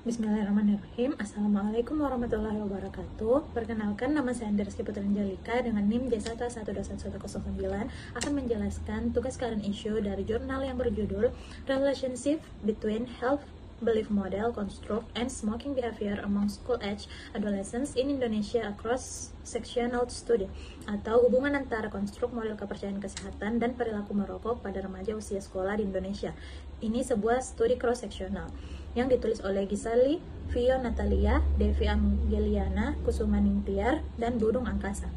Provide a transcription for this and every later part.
Bismillahirrahmanirrahim. Assalamualaikum warahmatullahi wabarakatuh. Perkenalkan, nama saya Andreski Putri Angelika dengan NIM J112109 akan menjelaskan tugas current issue dari jurnal yang berjudul Relationship Between Health Belief Model Construct and Smoking Behavior Among School Age Adolescents in Indonesia Across Sectional Study, atau hubungan antara konstruk model kepercayaan kesehatan dan perilaku merokok pada remaja usia sekolah di Indonesia. Ini sebuah studi cross-sectional yang ditulis oleh Gisali, Vio Natalia, Devi Angeliana, Kusuma Ningtyar, dan Dudung Angkasa.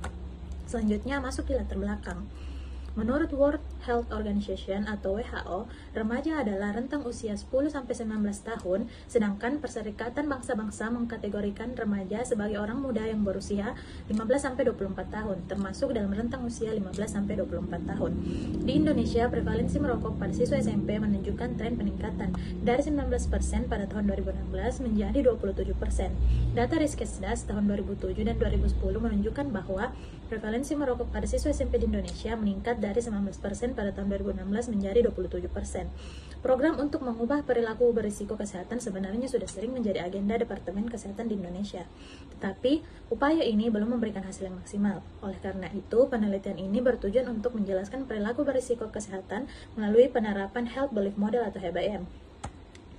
Selanjutnya masuk di latar belakang. Menurut World Health Organization atau WHO, remaja adalah rentang usia 10-19 tahun, sedangkan Perserikatan Bangsa-Bangsa mengkategorikan remaja sebagai orang muda yang berusia 15-24 tahun, termasuk dalam rentang usia 15-24 tahun. Di Indonesia, prevalensi merokok pada siswa SMP menunjukkan tren peningkatan dari 19% pada tahun 2016 menjadi 27%. Data Riskesdas tahun 2007 dan 2010 menunjukkan bahwa prevalensi merokok pada siswa SMP di Indonesia meningkat dari 19% pada tahun 2016 menjadi 27%. Program untuk mengubah perilaku berisiko kesehatan sebenarnya sudah sering menjadi agenda Departemen Kesehatan di Indonesia. Tetapi, upaya ini belum memberikan hasil yang maksimal. Oleh karena itu, penelitian ini bertujuan untuk menjelaskan perilaku berisiko kesehatan melalui penerapan Health Belief Model atau HBM.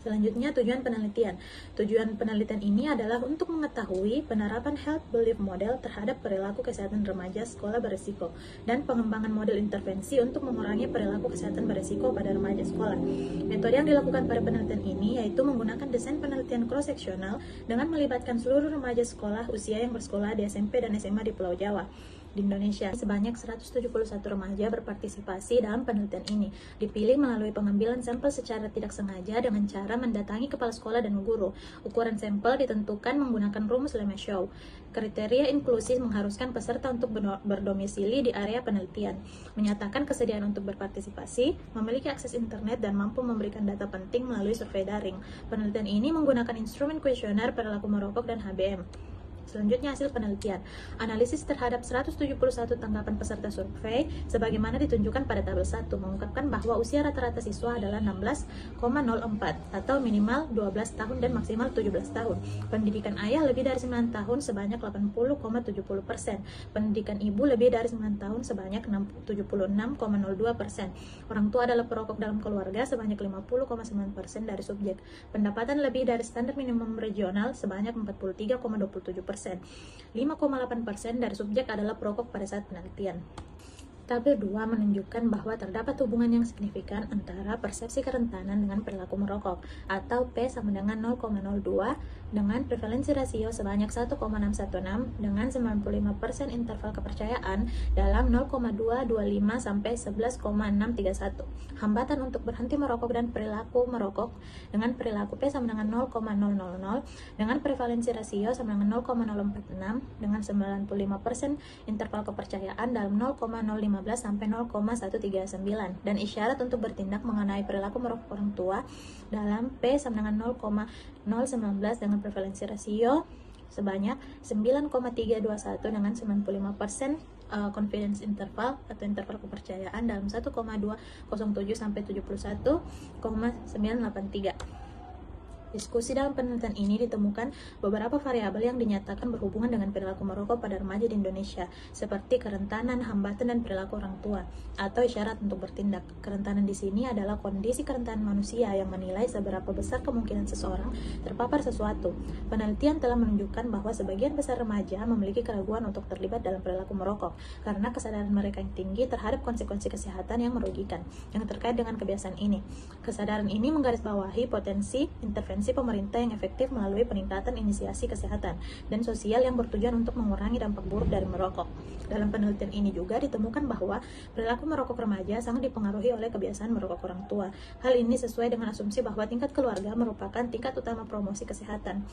Selanjutnya, tujuan penelitian. Tujuan penelitian ini adalah untuk mengetahui penerapan Health Belief Model terhadap perilaku kesehatan remaja sekolah berisiko dan pengembangan model intervensi untuk mengurangi perilaku kesehatan berisiko pada remaja sekolah. Metode yang dilakukan pada penelitian ini yaitu menggunakan desain penelitian cross-sectional dengan melibatkan seluruh remaja sekolah usia yang bersekolah di SMP dan SMA di Pulau Jawa. Di Indonesia, sebanyak 171 remaja berpartisipasi dalam penelitian ini. Dipilih melalui pengambilan sampel secara tidak sengaja dengan cara mendatangi kepala sekolah dan guru. Ukuran sampel ditentukan menggunakan rumus Lemeshow. Kriteria inklusi mengharuskan peserta untuk berdomisili di area penelitian, menyatakan kesediaan untuk berpartisipasi, memiliki akses internet, dan mampu memberikan data penting melalui survei daring. Penelitian ini menggunakan instrumen kuesioner perilaku merokok dan HBM. Selanjutnya, hasil penelitian. Analisis terhadap 171 tanggapan peserta survei sebagaimana ditunjukkan pada tabel 1 mengungkapkan bahwa usia rata-rata siswa adalah 16,04 atau minimal 12 tahun dan maksimal 17 tahun. Pendidikan ayah lebih dari 9 tahun sebanyak 80,70%. Pendidikan ibu lebih dari 9 tahun sebanyak 76,02%. Orang tua adalah perokok dalam keluarga sebanyak 50,9% dari subjek. Pendapatan lebih dari standar minimum regional sebanyak 43,27%. 5,8% dari subjek adalah perokok pada saat penelitian. Tabel 2 menunjukkan bahwa terdapat hubungan yang signifikan antara persepsi kerentanan dengan perilaku merokok atau P sama dengan 0,02 dengan prevalensi rasio sebanyak 1,616 dengan 95% interval kepercayaan dalam 0,225 sampai 11,631. Hambatan untuk berhenti merokok dan perilaku merokok dengan perilaku P sama dengan 0,000 dengan prevalensi rasio sama dengan 0,046 dengan 95% interval kepercayaan dalam 0,015 sampai 0,139 dan isyarat untuk bertindak mengenai perilaku merokok orang tua dalam P sama dengan 0,019 dengan prevalensi rasio sebanyak 9,321 dengan 95% confidence interval atau interval kepercayaan dalam 1,207 sampai 71,983. Diskusi dalam penelitian ini ditemukan beberapa variabel yang dinyatakan berhubungan dengan perilaku merokok pada remaja di Indonesia, seperti kerentanan, hambatan, dan perilaku orang tua, atau isyarat untuk bertindak. Kerentanan di sini adalah kondisi kerentanan manusia yang menilai seberapa besar kemungkinan seseorang terpapar sesuatu. Penelitian telah menunjukkan bahwa sebagian besar remaja memiliki keraguan untuk terlibat dalam perilaku merokok, karena kesadaran mereka yang tinggi terhadap konsekuensi kesehatan yang merugikan yang terkait dengan kebiasaan ini. Kesadaran ini menggarisbawahi potensi intervensi pemerintah yang efektif melalui peningkatan inisiasi kesehatan dan sosial yang bertujuan untuk mengurangi dampak buruk dari merokok. Dalam penelitian ini juga ditemukan bahwa perilaku merokok remaja sangat dipengaruhi oleh kebiasaan merokok orang tua. Hal ini sesuai dengan asumsi bahwa tingkat keluarga merupakan tingkat utama promosi kesehatan.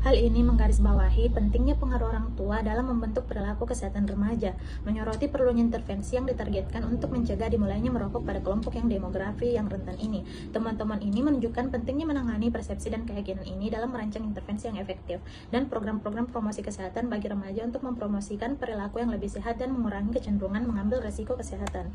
Hal ini menggarisbawahi pentingnya pengaruh orang tua dalam membentuk perilaku kesehatan remaja, menyoroti perlunya intervensi yang ditargetkan untuk mencegah dimulainya merokok pada kelompok yang demografi yang rentan ini. Teman-teman ini menunjukkan pentingnya menangani persepsi dan keyakinan ini dalam merancang intervensi yang efektif dan program-program promosi kesehatan bagi remaja untuk mempromosikan perilaku yang lebih sehat dan mengurangi kecenderungan mengambil resiko kesehatan.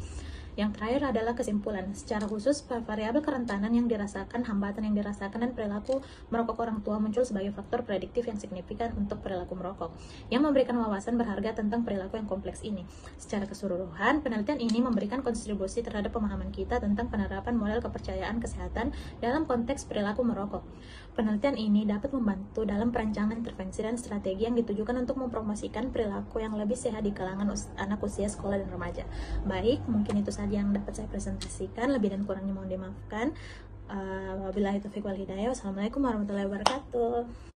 Yang terakhir adalah kesimpulan. Secara khusus, variabel kerentanan yang dirasakan, hambatan yang dirasakan, dan perilaku merokok orang tua muncul sebagai faktor prediktif yang signifikan untuk perilaku merokok, yang memberikan wawasan berharga tentang perilaku yang kompleks ini. Secara keseluruhan, penelitian ini memberikan kontribusi terhadap pemahaman kita tentang penerapan model kepercayaan kesehatan dalam konteks perilaku merokok. Penelitian ini dapat membantu dalam perancangan intervensi dan strategi yang ditujukan untuk mempromosikan perilaku yang lebih sehat di kalangan anak usia sekolah dan remaja. Baik, mungkin itu saja yang dapat saya presentasikan. Lebih dan kurangnya mohon dimaafkan. Wabillahi taufiq wal hidayah. Wassalamualaikum warahmatullahi wabarakatuh.